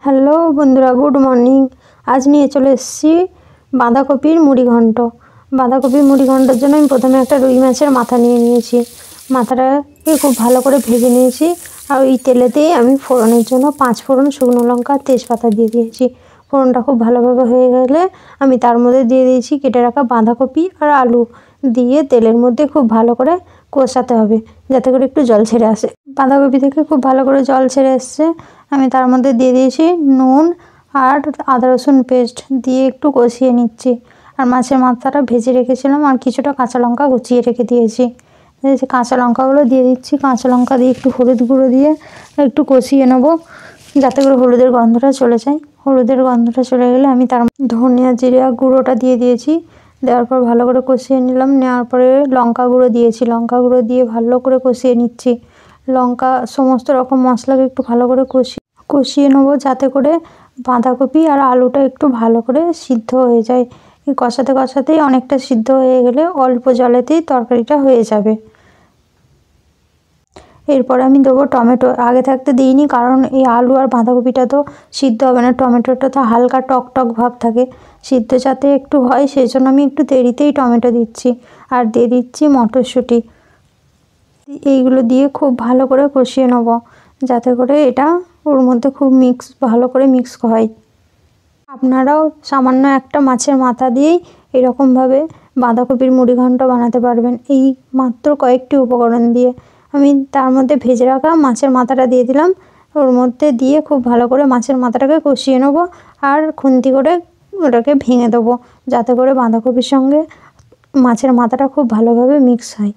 Hello বন্ধুরা, good morning. আজ নিয়ে চলে এসেছি বাঁধাকপির মুড়ি ঘন্ট। বাঁধাকপির মুড়ি ঘন্টের জন্য আমি প্রথমে একটা রুই মাছের মাথা নিয়ে নিয়েছি। মাথাটাকে খুব ভালো করে ভেজে নিয়েছি। আর ওই তেলেতেই আমি ফোড়নের জন্য 5 ফোড়ন, শুকনো লঙ্কা, তেজপাতা দিয়ে দিয়েছি। ফোড়নটা খুব ভালোভাবে হয়ে গেলে আমি তার মধ্যে দিয়ে দিয়েছি কেটে রাখা বাঁধাকপি আর আলু। দিয়ে তেলের মধ্যে খুব ভালো করে কষাতে হবে, যাতে করে একটু জল ছেড়ে আসে। বাঁধাকপি থেকে খুব ভালো করে জল ছেড়ে এসছে। আমি তার মধ্যে দিয়ে দিয়েছি নুন আর আদা রসুন পেস্ট দিয়ে একটু কষিয়ে নিচ্ছি। আর মাছের মাথাটা ভেজে রেখেছিলাম আর কিছুটা কাঁচা লঙ্কা কুচিয়ে রেখে দিয়েছি। কাঁচা লঙ্কাগুলো দিয়ে দিচ্ছি। কাঁচা লঙ্কা দিয়ে একটু হলুদ গুঁড়ো দিয়ে একটু কষিয়ে নেবো, যাতে করে হলুদের গন্ধটা চলে যায়। হলুদের গন্ধটা চলে গেলে আমি তার ধনিয়া জিরা গুঁড়োটা দিয়ে দিয়েছি। দেওয়ার পর ভালো করে কষিয়ে নিলাম। নেওয়ার পরে লঙ্কা গুঁড়ো দিয়েছি। লঙ্কা গুঁড়ো দিয়ে ভালো করে কষিয়ে নিচ্ছি। লঙ্কা সমস্ত রকম মশলাকে একটু ভালো করে কষিয়ে নেবো, যাতে করে বাঁধাকপি আর আলুটা একটু ভালো করে সিদ্ধ হয়ে যায়। এই কষাতে কষাতেই অনেকটা সিদ্ধ হয়ে গেলে অল্প জলেতেই তরকারিটা হয়ে যাবে। এরপর আমি দেবো টমেটো। আগে থাকতে দিইনি, কারণ এই আলু আর বাঁধাকপিটা তো সিদ্ধ হবে না। টমেটোটা তো হালকা টক টক ভাব থাকে, সিদ্ধ যাতে একটু হয় সেই জন্য আমি একটু দেরিতেই টমেটো দিচ্ছি। আর দিয়ে দিচ্ছি মটরশুঁটি। এইগুলো দিয়ে খুব ভালো করে কষিয়ে নেবো, যাতে করে এটা ওর মধ্যে খুব ভালো করে মিক্স হয়। আপনারাও সামান্য একটা মাছের মাথা দিয়েই এরকমভাবে বাঁধাকপির মুড়ি ঘন্ট বানাতে পারবেন, এই মাত্র কয়েকটি উপকরণ দিয়ে। আমি তার মধ্যে ভেজে রাখা মাছের মাথাটা দিয়ে দিলাম। ওর মধ্যে দিয়ে খুব ভালো করে মাছের মাথাটাকে কষিয়ে নেবো আর খুন্তি করে ওটাকে ভেঙে দেবো, যাতে করে বাঁধাকপির সঙ্গে মাছের মাথাটা খুব ভালোভাবে মিক্স হয়।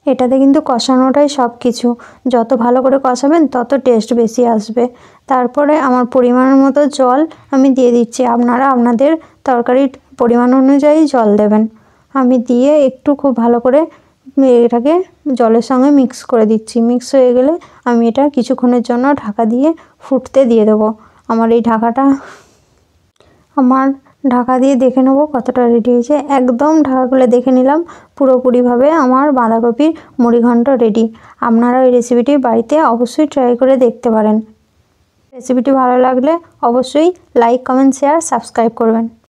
এটাতে কিন্তু কষানোটাই সব কিছু। যত ভালো করে কষাবেন তত টেস্ট বেশি আসবে। তারপরে আমার পরিমাণের মতো জল আমি দিয়ে দিচ্ছি। আপনারা আপনাদের তরকারির পরিমাণ অনুযায়ী জল দেবেন। আমি দিয়ে একটু খুব ভালো করে এটাকে জলের সঙ্গে মিক্স করে দিচ্ছি। মিক্স হয়ে গেলে আমি এটা কিছুক্ষণের জন্য ঢাকা দিয়ে ফুটতে দিয়ে দেবো। আমার ঢাকা দিয়ে দেখে নেবো কতটা রেডি হয়েছে। একদম ঢাকা খুলে দেখে নিলাম, পুরোপুরিভাবে আমার বাঁধাকপির মুড়ি ঘন্ট রেডি। আপনারা ওই রেসিপিটি বাড়িতে অবশ্যই ট্রাই করে দেখতে পারেন। রেসিপিটি ভালো লাগলে অবশ্যই লাইক, কমেন্ট, শেয়ার, সাবস্ক্রাইব করবেন।